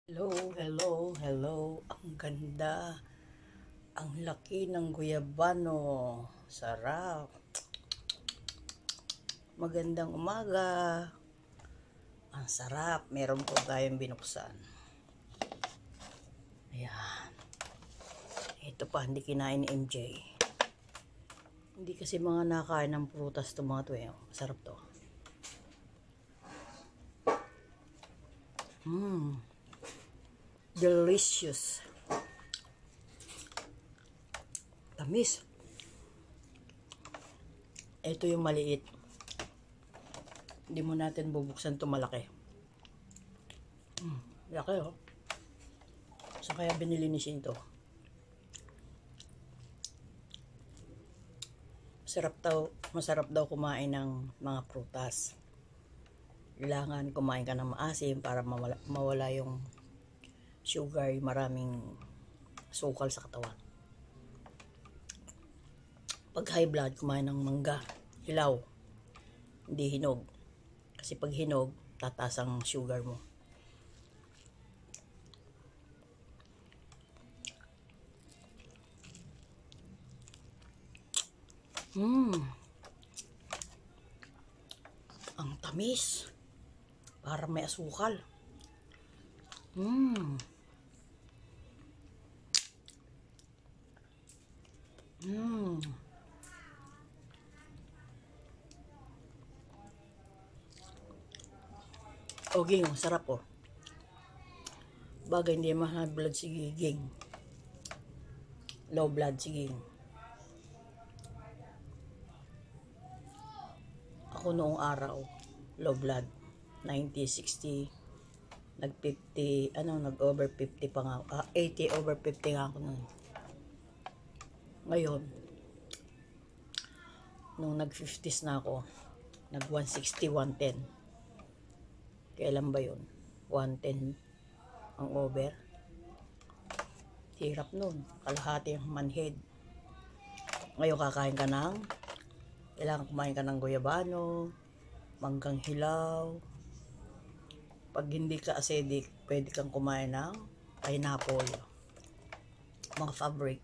Hello, hello, hello. Ang ganda. Ang laki ng guyabano. Sarap. Magandang umaga. Ang sarap. Meron po tayong binuksan. Ayan. Ito pa, hindi kinain ni MJ. Hindi kasi mga nakain ng prutas to mga to eh. Sarap to. Delicious. Tamis. Ito yung maliit. Hindi mo natin bubuksan to malaki. Laki oh. So kaya binili ni Shinto. Masarap daw kumain ng mga prutas. Kailangan kumain ka ng maasim para mawala yung sugar, maraming sukal sa katawan. Pag high blood, kumain ng mangga, hilaw, hindi hinog. Kasi pag hinog, tataas ang sugar mo. Ang tamis. Parang may asukal. O ging, sarap oh. Bagay hindi mahal blood si ging. Low blood si ging. Ako noong araw, low blood, 90, 60, nag-50, nag-over 50 pa nga, 80 over 50 nga ako noon. Ngayon, nung nag-50s na ako, nag-160, 110. Kailan ba yun? 110 ang over. Hirap nun, kalahati ang manhead. Ngayon kakain ka ng, kailangan kumain ka ng guyabano, manggang hilaw. Pag hindi ka acidic, pwede kang kumain ng pineapple. Mga fabric.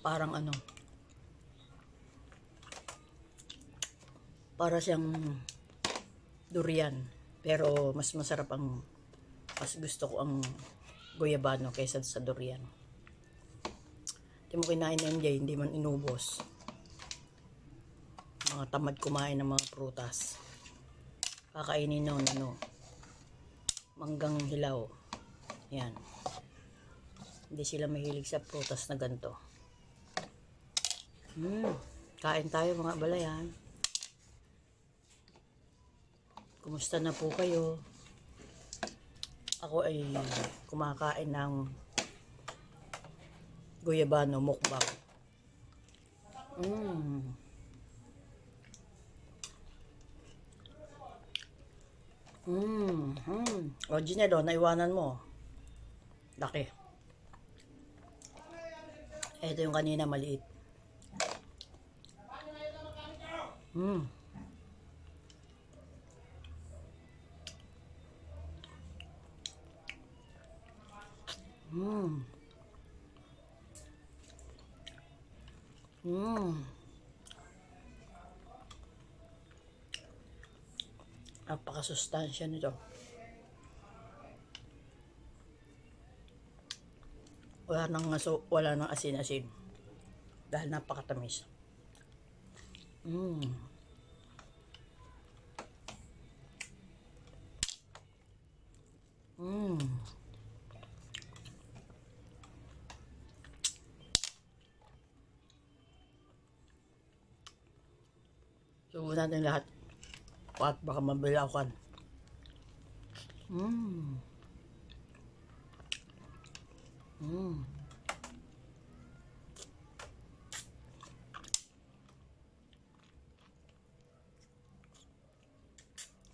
Parang para siyang durian. Pero mas masarap mas gusto ko ang guyabano kaysa sa durian. Hindi mo kinain ng MJ, hindi man inubos. Mga tamad kumain ng mga prutas. Kakainin nun, manggang hilaw. Yan. Hindi sila mahilig sa prutas na ganito. Kain tayo mga balayan. Kumusta na po kayo? Ako ay kumakain ng guyabano mukbang. O Ginelo, naiwanan mo. Laki. Ito yung kanina maliit. Napakasustansya nito. Wala nang asin-asin. Dahil napakatamis. Subukan natin lahat. At baka mabilaukan.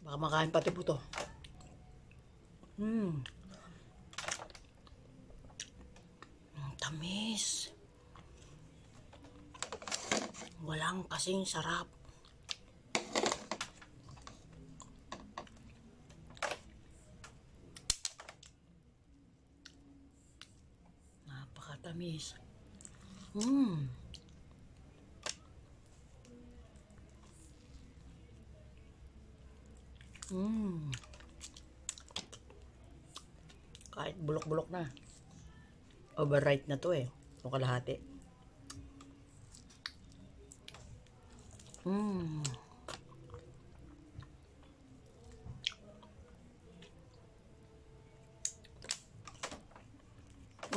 Baka makain pati po to. Tamis. Walang kasing sarap. Tamis. Mmm. Mmm. Kahit bulok-bulok na. Overripe na to eh. O kalahati. Mmm.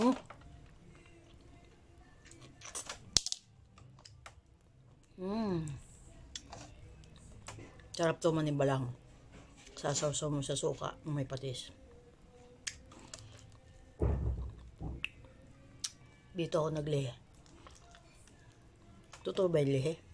Mm. Mm. Sarap to manibalang. Sasawsaw mo sa suka, may patis. Dito ako naglihi. Totoo ba yung lihi?